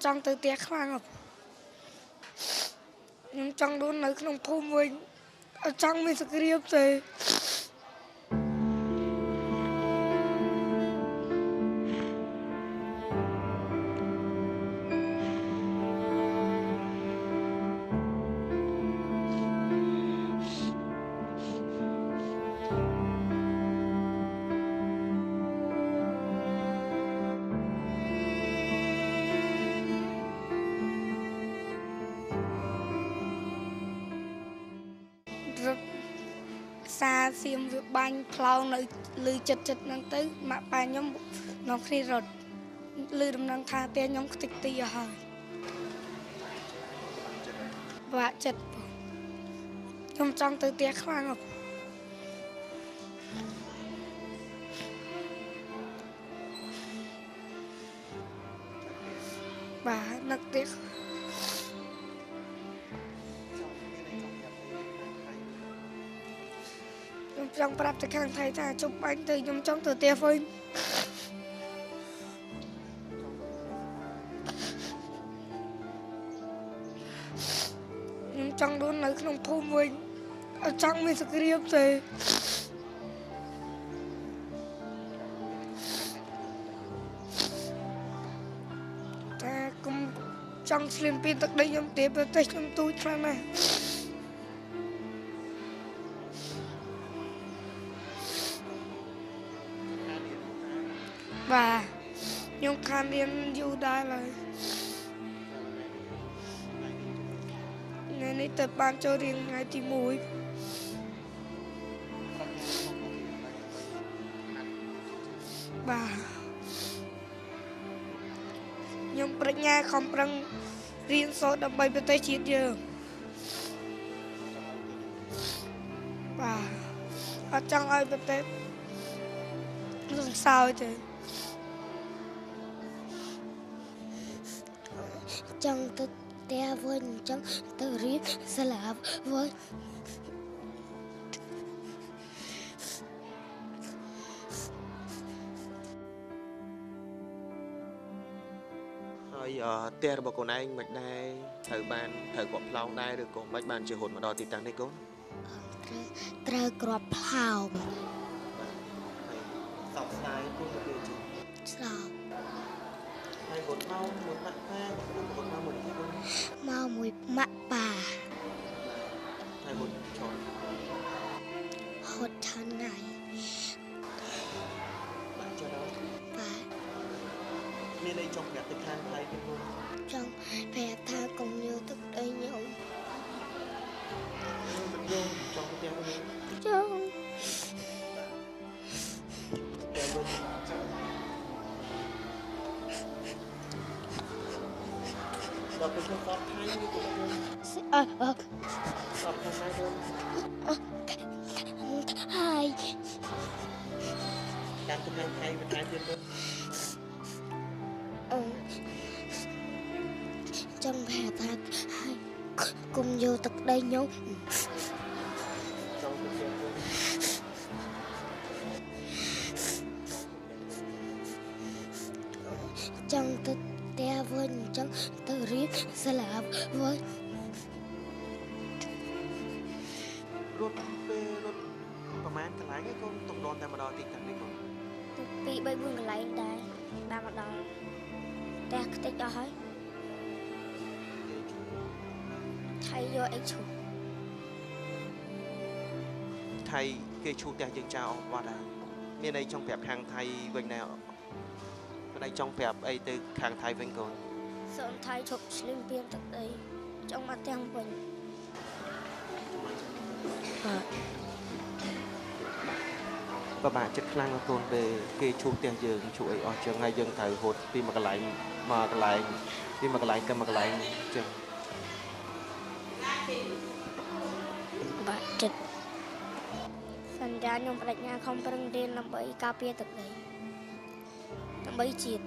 trong từ tiệc khoang ngọc nhưng trong đóនៅក្នុងភូមិវិញអត់ចង់មានសក្តិភាពទេសាសៀមវាបាញ់ផ្លោងនៅលឺចិត្តហ្នឹងទៅម៉ាក់ប៉ាខ្ញុំនំគ្នារត់លឺដំណឹងថាផ្ទះខ្ញុំខ្ទេចទីហើយបាក់ចិត្តខ្ញុំចង់ទៅផ្ទះខ្លាំងបាទនឹកទៀតចង់ប្រាប់ទៅខាងថៃថាជប់បាញ់ទៅខ្ញុំចង់ទៅផ្ទះវិញខ្ញុំចង់ដួលនៅក្នុងភូមិវិញអត់ចង់មានសក្តិភាពទេតែគុំចង់ស្លៀនពីទឹកដីខ្ញុំទេប្រទេសខ្ញុំទូចខ្លាំងណាស់បាទខ្ញុំខានរៀនយូរដែរហើយថ្ងៃនេះទៅបានចូលរៀនថ្ងៃទី1បាទខ្ញុំប្រាជ្ញាខំប្រឹងរៀនសូត្រដើម្បីប្រទេសជាតិយើងបាទអត់ចង់ឲ្យប្រទេសសង្សើចទេចង់ទៅផ្ទះវិញចង់ទៅរៀនសាលាវិញហើយផ្ទះរបស់កូនឯងមិនដែរត្រូវគាត់ផ្លោងដែរឬក៏មិនបានជាហូតមកដល់ទីតាំងនេះកូនត្រូវក្របផ្លោងសោកស្ដាយគូទៅជាស្លោហើយកូនមកមួយម៉ាក់ប៉ាកូនមកមួយនេះកូនមកមួយម៉ាក់ប៉ាហើយកូនឈរហត់ថាថ្ងៃបានចុះដល់បាទមានអីចង់ប្រាប់ទៅខាងថៃទេកូនចង់ប្រាប់ថាកុំយកទឹកដីខ្ញុំចង់ផ្ទះវិញចង់ដល់ទៅគាត់ថៃនេះគាត់គាត់ថៃទៅហើយតាមទៅខាងថៃទៅថៃទៀតគាត់ចង់ប្រាប់ថាហើយកុំយកទឹកដីខ្ញុំចង់ទៅទៀតចង់ទៅផ្ទះវិញចង់ទៅរៀនសាលាវិញរត់ពេលរត់ប្រហែលកន្លែងឯងកូនទំនន់តែម្ដងទីតាំងនេះកូន2 3 4កន្លែងដែរបានមកដល់ផ្ទះខ្ទេចអស់ហើយថៃយកអីឈូថៃគេឈូផ្ទះយើងចោលអស់បាត់ហើយមានអីចង់ប្រាប់ខាងថៃវិញដែរមានអីចង់ប្រាប់អីទៅខាងថៃវិញកូនសូមថៃឈប់ស្លៀនពានទឹកដីចង់មកទាំងវិញបាទបាក់ចិត្តខ្លាំងណាស់កូនពេលគេឈូផ្ទះយើងឈូអីអស់ចឹងហើយយើងត្រូវហូតពីមួយកន្លែងមកកន្លែងពីមួយកន្លែងទៅមួយកន្លែងចឹងបាក់ចិត្តសន្យាខ្ញុំប្រាជ្ញាខំប្រឹងរៀនដើម្បីការពារទឹកដីដើម្បីជាតិ